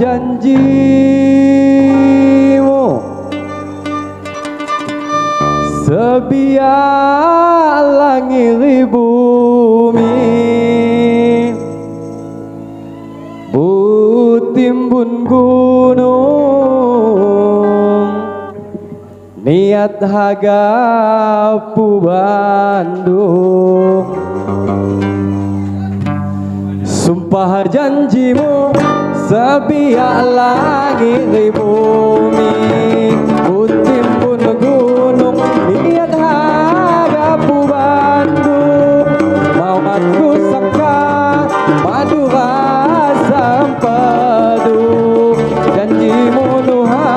janjimu sebiar langit bumi, butimbun gunung, niat hagapu Bandung. Sumpah janjimu sebiar langit bumi, butimbun gunung, niat hagapu Bandung. Maumatku saka Madura Sampadu, janjimu nuha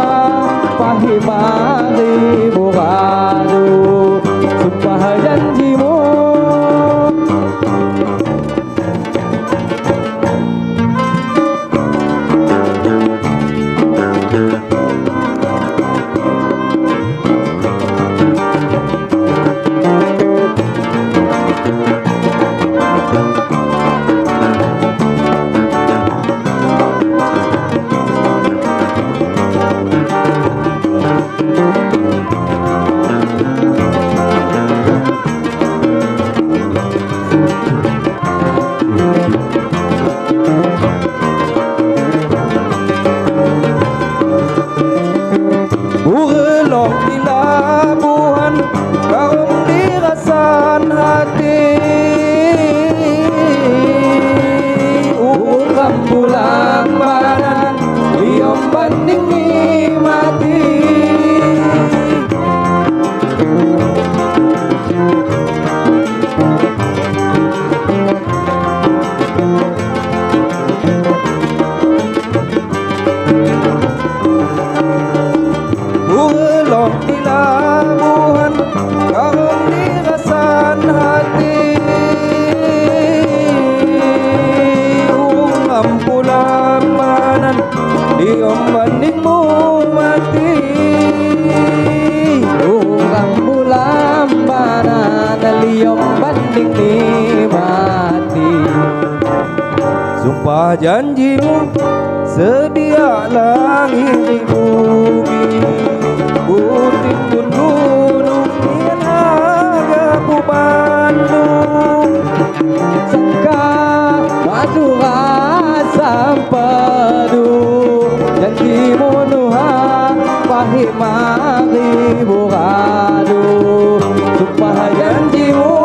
pahimari buradu. Sumpah janjimu Urelong di labuhan, kaum dirasan hati. Urang bulan badan, liom banding mati. Urelong di labuhan, kaum dirasan hati. Urang pulang manan, liom bandingmu mati. Urang pulang manan, liom banding ni mati. Sumpah janjimu sedia langit bumi, butimbun gunung, niat hagapu Bandung. Sangka Madura Sampadu, janjimu nuha pahimari buradu. Sumpah janjimu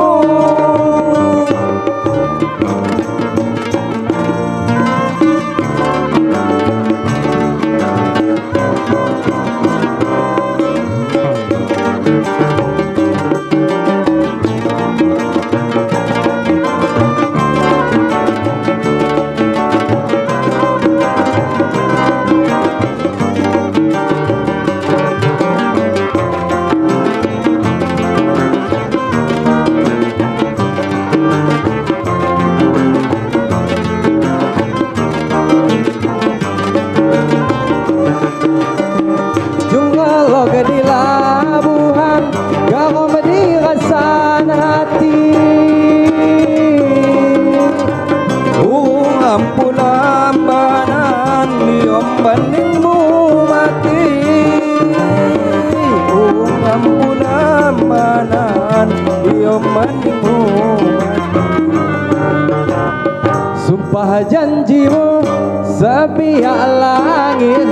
Jungaloga di labuhan, garom dirasan hati. Urang pulang badan, liom bandingmu mati. Urang pulang badan, liom bandingmu mati. Sumpah janjimu sebiar langit